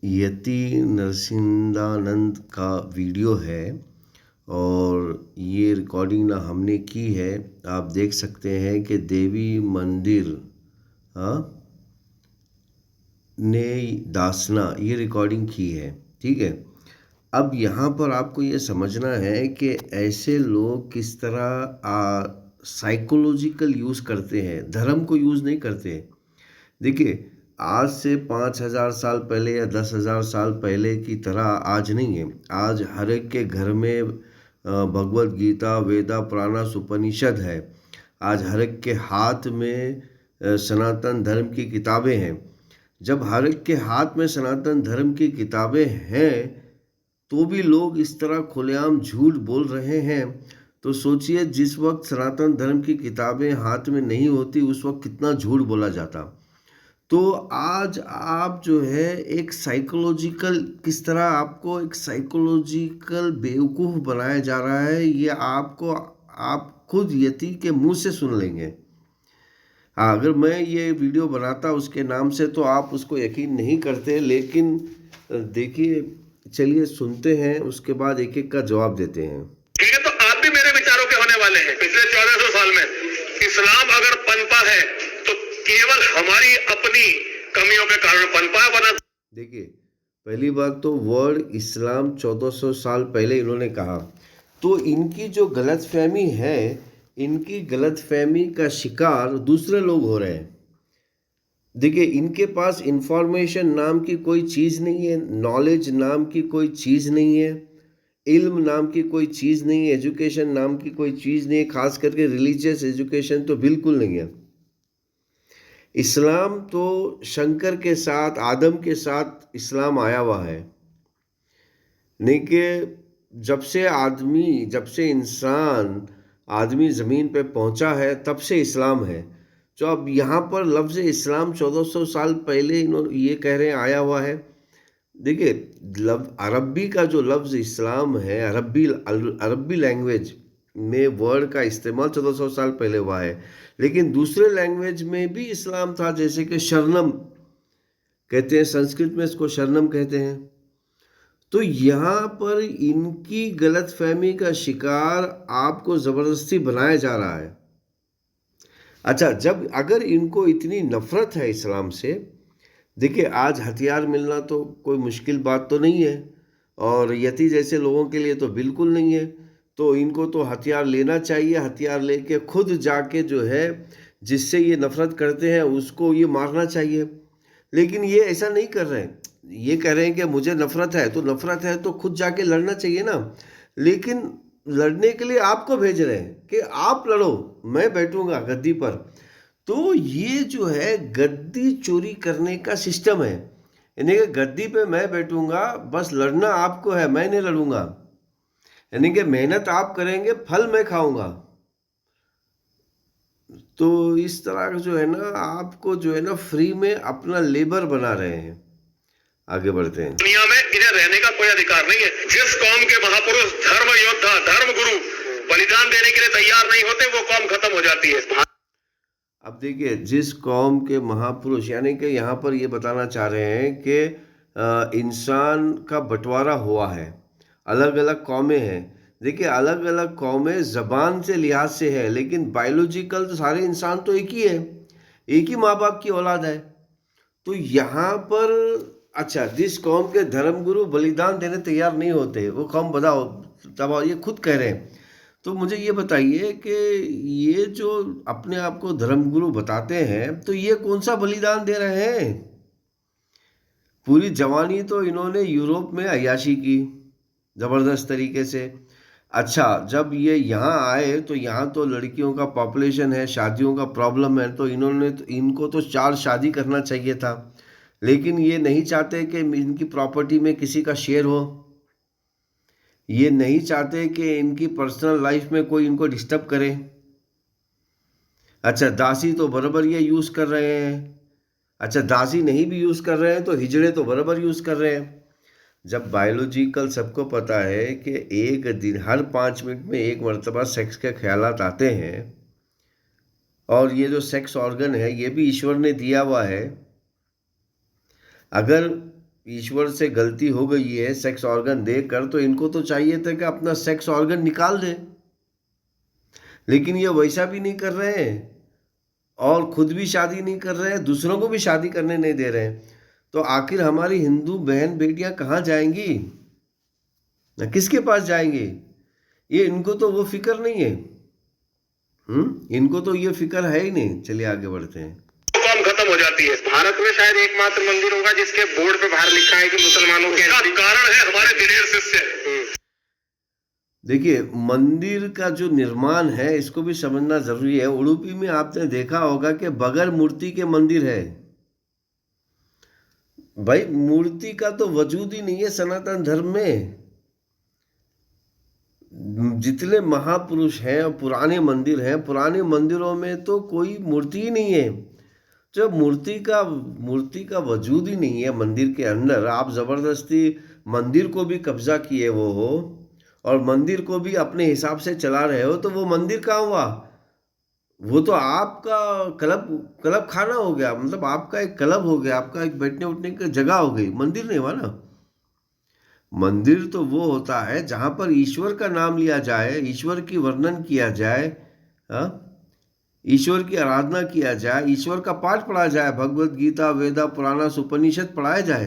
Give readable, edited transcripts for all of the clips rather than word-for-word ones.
यति नरसिंहानंद का वीडियो है और ये रिकॉर्डिंग ना हमने की है। आप देख सकते हैं कि देवी मंदिर हाँ ने दासना ये रिकॉर्डिंग की है। ठीक है, अब यहाँ पर आपको ये समझना है कि ऐसे लोग किस तरह साइकोलॉजिकल यूज़ करते हैं, धर्म को यूज़ नहीं करते। देखिए, आज से 5,000 साल पहले या 10,000 साल पहले की तरह आज नहीं है। आज हर एक के घर में भगवत गीता, वेदा, पुराना, उपनिषद है। आज हर एक के हाथ में सनातन धर्म की किताबें हैं। जब हर एक के हाथ में सनातन धर्म की किताबें हैं तो भी लोग इस तरह खुलेआम झूठ बोल रहे हैं, तो सोचिए जिस वक्त सनातन धर्म की किताबें हाथ में नहीं होती उस वक्त कितना झूठ बोला जाता। तो आज आप जो है एक साइकोलॉजिकल किस तरह आपको एक साइकोलॉजिकल बेवकूफ़ बनाया जा रहा है, ये आपको आप खुद यति के मुंह से सुन लेंगे। हाँ, अगर मैं ये वीडियो बनाता उसके नाम से तो आप उसको यकीन नहीं करते, लेकिन देखिए, चलिए सुनते हैं, उसके बाद एक एक का जवाब देते हैं। ठीक है, तो आप भी मेरे विचारों के होने वाले हैं। पिछले 1400 साल में इस्लाम अगर पनपा है तो केवल हमारी अपनी कमियों के कारण पनपा है, वरना देखिए, पहली बात तो वर्ड इस्लाम 1400 साल पहले इन्होंने कहा, तो इनकी जो गलतफहमी है, इनकी गलतफहमी का शिकार दूसरे लोग हो रहे हैं। देखिए, इनके पास इंफॉर्मेशन नाम की कोई चीज़ नहीं है, नॉलेज नाम की कोई चीज़ नहीं है, इल्म नाम की कोई चीज़ नहीं है, एजुकेशन नाम की कोई चीज़ नहीं है, खास करके रिलीजियस एजुकेशन तो बिल्कुल नहीं है। इस्लाम तो शंकर के साथ, आदम के साथ इस्लाम आया हुआ है, नहीं कि जब से इंसान आदमी ज़मीन पे पहुंचा है तब से इस्लाम है। जो अब यहाँ पर लफ्ज़ इस्लाम 1400 साल पहले इन्होंने ये कह रहे हैं आया हुआ है। देखिए, अरबी का जो लफ्ज़ इस्लाम है, अरबी लैंग्वेज में वर्ड का इस्तेमाल 1400 साल पहले हुआ है, लेकिन दूसरे लैंग्वेज में भी इस्लाम था, जैसे कि शरणम कहते हैं, संस्कृत में इसको शरणम कहते हैं। तो यहाँ पर इनकी गलतफहमी का शिकार आपको ज़बरदस्ती बनाया जा रहा है। अच्छा, जब अगर इनको इतनी नफ़रत है इस्लाम से, देखिए आज हथियार मिलना तो कोई मुश्किल बात तो नहीं है, और यति जैसे लोगों के लिए तो बिल्कुल नहीं है। तो इनको तो हथियार लेना चाहिए, हथियार लेके खुद जाके जो है जिससे ये नफ़रत करते हैं उसको ये मारना चाहिए। लेकिन ये ऐसा नहीं कर रहे हैं, ये कह रहे हैं कि मुझे नफ़रत है, तो नफ़रत है तो खुद जाके लड़ना चाहिए ना। लेकिन लड़ने के लिए आपको भेज रहे हैं कि आप लड़ो, मैं बैठूंगा गद्दी पर। तो ये जो है गद्दी चोरी करने का सिस्टम है, यानी कि गद्दी पे मैं बैठूंगा, बस लड़ना आपको है, मैं नहीं लड़ूंगा। यानी कि मेहनत आप करेंगे, फल मैं खाऊंगा। तो इस तरह का जो है ना, आपको जो है ना फ्री में अपना लेबर बना रहे हैं। आगे बढ़ते हैं। दुनिया में इन्हें रहने का कोई अधिकार नहीं है। जिस कौम के महापुरुष, धर्म योद्धा, धर्म गुरु बलिदान देने के लिए तैयार नहीं होते, वो कौम खत्म हो जाती है। अब देखिए, जिस कौम के महापुरुष, यानी कि यहाँ पर ये बताना चाह रहे हैं कि इंसान का बंटवारा हुआ है, अलग अलग कौमें हैं। देखिए, अलग अलग कौमें ज़बान से लिहाज से है, लेकिन बायोलॉजिकल तो सारे इंसान तो एक ही है, एक ही माँ बाप की औलाद है। तो यहाँ पर अच्छा, जिस कौम के धर्मगुरु बलिदान देने तैयार नहीं होते वो कौम बताओ, तब ये खुद कह रहे हैं। तो मुझे ये बताइए कि ये जो अपने आप को धर्मगुरु बताते हैं, तो ये कौन सा बलिदान दे रहे हैं? पूरी जवानी तो इन्होंने यूरोप में अय्याशी की ज़बरदस्त तरीके से। अच्छा, जब ये यहाँ आए तो यहाँ तो लड़कियों का पॉपुलेशन है, शादियों का प्रॉब्लम है, तो इनको तो 4 शादी करना चाहिए था, लेकिन ये नहीं चाहते कि इनकी प्रॉपर्टी में किसी का शेयर हो। ये नहीं चाहते कि इनकी पर्सनल लाइफ में कोई इनको डिस्टर्ब करे। अच्छा, दासी तो बराबर ये यूज़ कर रहे हैं। अच्छा, दासी नहीं भी यूज़ कर रहे हैं तो हिजड़े तो बराबर यूज़ कर रहे हैं। जब बायोलॉजिकल सबको पता है कि एक दिन हर 5 मिनट में एक मर्तबा सेक्स के ख्यालात आते हैं, और ये जो सेक्स ऑर्गन है ये भी ईश्वर ने दिया हुआ है। अगर ईश्वर से गलती हो गई है सेक्स ऑर्गन देकर, तो इनको तो चाहिए था कि अपना सेक्स ऑर्गन निकाल दे, लेकिन ये वैसा भी नहीं कर रहे हैं और खुद भी शादी नहीं कर रहे हैं, दूसरों को भी शादी करने नहीं दे रहे हैं। तो आखिर हमारी हिंदू बहन बेटियां कहाँ जाएंगी, ना किसके पास जाएंगी? ये इनको तो वो फिक्र नहीं है। इनको तो ये फिक्र है ही नहीं। चलिए आगे बढ़ते हैं। कौम खत्म हो जाती है। भारत में शायद एकमात्र मंदिर होगा जिसके बोर्ड पे बाहर लिखा है कि मुसलमानों के, इसका कारण है हमारे दिलेर शिष्य। देखिए, मंदिर का जो निर्माण है इसको भी समझना जरूरी है। उडुपी में आपने देखा होगा कि बगैर मूर्ति के मंदिर है। भाई, मूर्ति का तो वजूद ही नहीं है सनातन धर्म में। जितने महापुरुष हैं और पुराने मंदिर हैं, पुराने मंदिरों में तो कोई मूर्ति ही नहीं है। जब मूर्ति का वजूद ही नहीं है मंदिर के अंदर, आप जबरदस्ती मंदिर को भी कब्जा किए वो हो और मंदिर को भी अपने हिसाब से चला रहे हो, तो वो मंदिर कहाँ हुआ? वो तो आपका क्लब खाना हो गया, मतलब आपका एक क्लब हो गया, आपका एक बैठने उठने की जगह हो गई, मंदिर नहीं हुआ ना। मंदिर तो वो होता है जहां पर ईश्वर का नाम लिया जाए, ईश्वर की वर्णन किया जाए, हाँ, ईश्वर की आराधना किया जाए, ईश्वर का पाठ पढ़ा जाए, भगवत गीता, वेदा, पुराना, उपनिषद पढ़ाया जाए।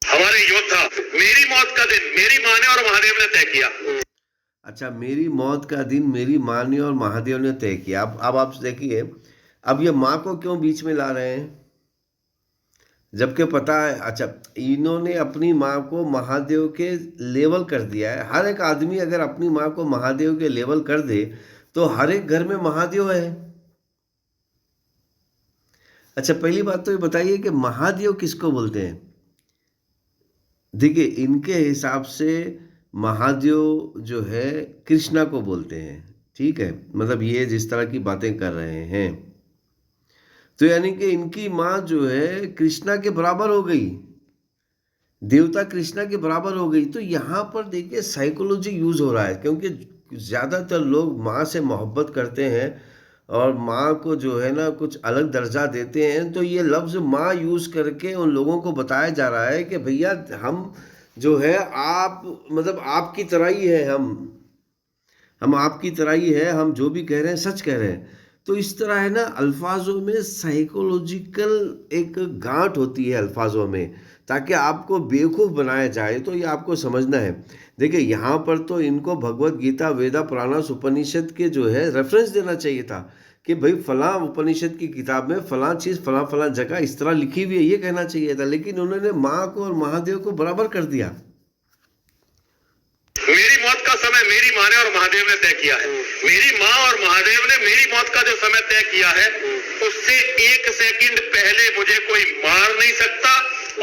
हमारे योद्धा, मेरी मौत का दिन मेरी माँ ने और महादेव ने तय किया। अच्छा, मेरी मौत का दिन मेरी माँ ने और महादेव ने तय किया। अब आप देखिए, अब ये माँ को क्यों बीच में ला रहे हैं, जबकि पता है। अच्छा, इन्होंने अपनी माँ को महादेव के लेवल कर दिया है। हर एक आदमी अगर अपनी माँ को महादेव के लेवल कर दे तो हर एक घर में महादेव है। अच्छा, पहली बात तो ये बताइए कि महादेव किसको बोलते हैं? देखिए, इनके हिसाब से महादेव जो है कृष्णा को बोलते हैं, ठीक है। मतलब ये जिस तरह की बातें कर रहे हैं, तो यानी कि इनकी माँ जो है कृष्णा के बराबर हो गई, देवता कृष्णा के बराबर हो गई। तो यहाँ पर देखिए साइकोलॉजी यूज हो रहा है, क्योंकि ज़्यादातर लोग माँ से मोहब्बत करते हैं और माँ को जो है ना कुछ अलग दर्जा देते हैं। तो ये लफ्ज़ माँ यूज़ करके उन लोगों को बताया जा रहा है कि भैया हम जो है आप, मतलब आपकी तरह ही है, हम आपकी तरह ही है, हम जो भी कह रहे हैं सच कह रहे हैं। तो इस तरह है ना, अल्फाजों में साइकोलॉजिकल एक गांठ होती है अल्फाजों में, ताकि आपको बेवकूफ़ बनाया जाए। तो ये आपको समझना है। देखिए, यहाँ पर तो इनको भगवत गीता, वेदा, पुराना, उपनिषद के जो है रेफरेंस देना चाहिए था कि भाई फलां उपनिषद की किताब में फलां चीज़ फलां फलां जगह इस तरह लिखी हुई है, ये कहना चाहिए था। लेकिन उन्होंने माँ को और महादेव को बराबर कर दिया। मेरी मौत का समय मेरी माँ ने और महादेव ने तय किया है। मेरी माँ और महादेव ने मेरी मौत का जो समय तय किया है, उससे 1 सेकंड पहले मुझे कोई मार नहीं सकता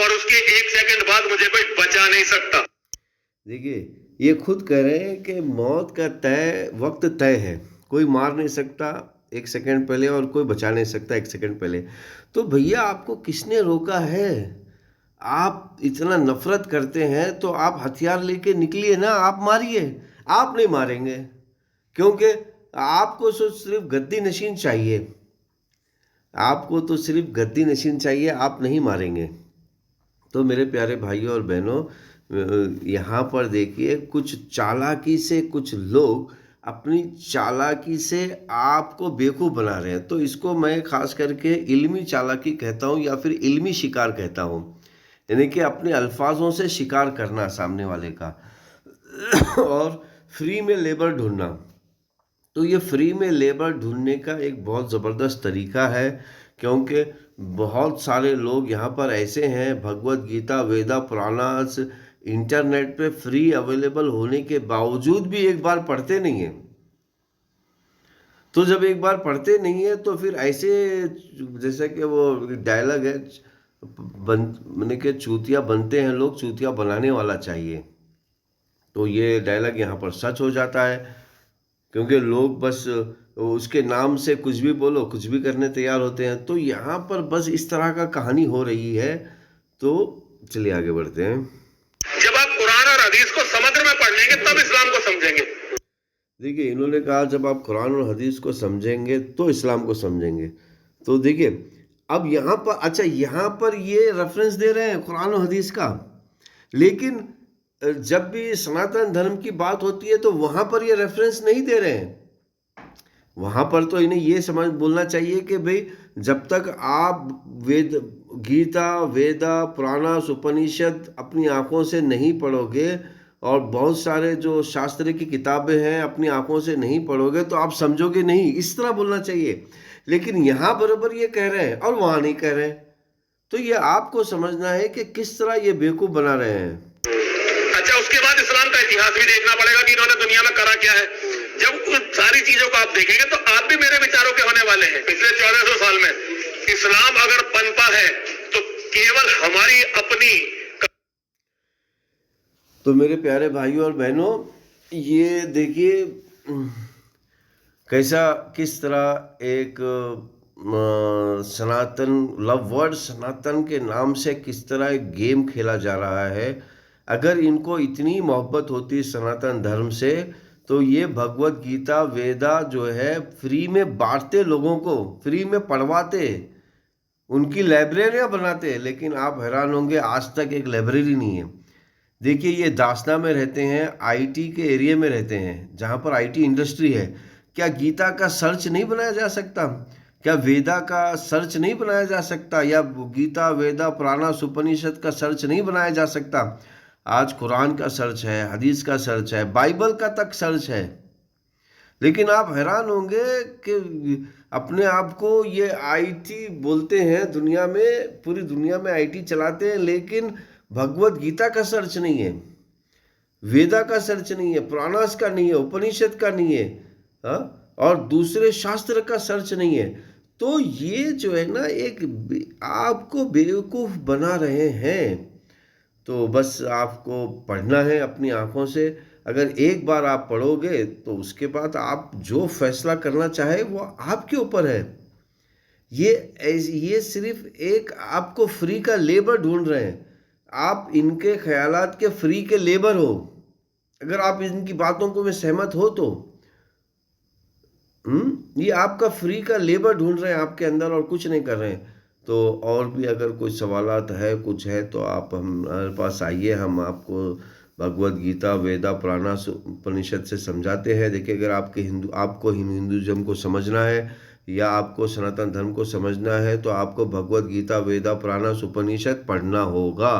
और उसके 1 सेकंड बाद मुझे कोई बचा नहीं सकता। देखिए, ये खुद कह रहे हैं कि मौत का वक्त तय है, कोई मार नहीं सकता 1 सेकंड पहले और कोई बचा नहीं सकता 1 सेकंड पहले। तो भैया आपको किसने रोका है? आप इतना नफरत करते हैं तो आप हथियार लेके निकलिए ना, आप मारिए। आप नहीं मारेंगे क्योंकि आपको तो सिर्फ गद्दी नशीन चाहिए, आपको तो सिर्फ गद्दी नशीन चाहिए, आप नहीं मारेंगे। तो मेरे प्यारे भाइयों और बहनों, यहाँ पर देखिए कुछ चालाकी से कुछ लोग अपनी चालाकी से आपको बेवकूफ़ बना रहे हैं। तो इसको मैं खास करके इल्मी चालाकी कहता हूँ या फिर इल्मी शिकार कहता हूँ, यानी कि अपने अल्फाजों से शिकार करना सामने वाले का और फ्री में लेबर ढूंढना। तो ये फ्री में लेबर ढूंढने का एक बहुत ज़बरदस्त तरीका है, क्योंकि बहुत सारे लोग यहाँ पर ऐसे हैं, भगवत गीता, वेदा, पुराणास इंटरनेट पे फ्री अवेलेबल होने के बावजूद भी एक बार पढ़ते नहीं हैं। तो जब एक बार पढ़ते नहीं है तो फिर ऐसे, जैसे कि वो डायलॉग है, मैंने कि चूतिया बनते हैं लोग, चूतिया बनाने वाला चाहिए। तो ये डायलॉग यहाँ पर सच हो जाता है, क्योंकि लोग बस उसके नाम से कुछ भी बोलो, कुछ भी करने तैयार होते हैं। तो यहाँ पर बस इस तरह का कहानी हो रही है। तो चलिए आगे बढ़ते हैं। जब आप कुरान और हदीस को समग्र में पढ़ लेंगे तब इस्लाम को समझेंगे। देखिए, इन्होंने कहा जब आप कुरान और हदीस को समझेंगे तो इस्लाम को समझेंगे। तो देखिए, अब यहाँ पर अच्छा, यहाँ पर ये रेफरेंस दे रहे हैं कुरान और हदीस का, लेकिन जब भी सनातन धर्म की बात होती है तो वहाँ पर ये रेफरेंस नहीं दे रहे हैं। वहाँ पर तो इन्हें ये समझ बोलना चाहिए कि भाई जब तक आप वेद गीता वेदा पुराणास उपनिषद अपनी आंखों से नहीं पढ़ोगे और बहुत सारे जो शास्त्र की किताबें हैं अपनी आंखों से नहीं पढ़ोगे तो आप समझोगे नहीं, इस तरह बोलना चाहिए। लेकिन यहाँ बराबर ये कह रहे हैं और वहाँ नहीं कह रहे हैं, तो ये आपको समझना है कि किस तरह ये बेवकूफ़ बना रहे हैं। अच्छा, उसके बाद इस्लाम का इतिहास भी देखना पड़ेगा कि इन्होंने दुनिया में करा क्या है। जब उन सारी चीजों को आप देखेंगे तो आप भी मेरे विचारों के होने वाले हैं। पिछले 1400 साल में इस्लाम अगर पनपा है तो केवल हमारी अपनी। तो मेरे प्यारे भाइयों और बहनों, ये देखिए कैसा किस तरह एक सनातन लव वर्ड सनातन के नाम से किस तरह एक गेम खेला जा रहा है। अगर इनको इतनी मोहब्बत होती सनातन धर्म से तो ये भगवत गीता वेदा जो है फ्री में बांटते, लोगों को फ्री में पढ़वाते, उनकी लाइब्रेरियाँ बनाते। लेकिन आप हैरान होंगे, आज तक एक लाइब्रेरी नहीं है। देखिए ये दासना में रहते हैं, आईटी के एरिया में रहते हैं जहाँ पर आईटी इंडस्ट्री है। क्या गीता का सर्च नहीं बनाया जा सकता? क्या वेदा का सर्च नहीं बनाया जा सकता? या गीता वेदा पुराना उपनिषद का सर्च नहीं बनाया जा सकता? आज कुरान का सर्च है, हदीस का सर्च है, बाइबल का तक सर्च है। लेकिन आप हैरान होंगे कि अपने आप को ये आईटी बोलते हैं, दुनिया में पूरी दुनिया में आईटी चलाते हैं, लेकिन भगवत गीता का सर्च नहीं है, वेदा का सर्च नहीं है, पुराणास का नहीं है, उपनिषद का नहीं है, हाँ, और दूसरे शास्त्र का सर्च नहीं है। तो ये जो है ना एक आपको बेवकूफ़ बना रहे हैं। तो बस आपको पढ़ना है अपनी आंखों से। अगर एक बार आप पढ़ोगे तो उसके बाद आप जो फैसला करना चाहे वो आपके ऊपर है। ये सिर्फ एक आपको फ्री का लेबर ढूंढ रहे हैं। आप इनके ख्यालात के फ्री के लेबर हो। अगर आप इनकी बातों को में सहमत हो तो ये आपका फ्री का लेबर ढूंढ रहे हैं आपके अंदर और कुछ नहीं कर रहे हैं। तो और भी अगर कोई सवालात है कुछ है तो आप हमारे पास आइए, हम आपको भगवत गीता वेदा पुराना उपनिषद से समझाते हैं। देखिए अगर आपको हिंदुज़म को समझना है या आपको सनातन धर्म को समझना है तो आपको भगवत गीता वेदा पुराना उपनिषद पढ़ना होगा।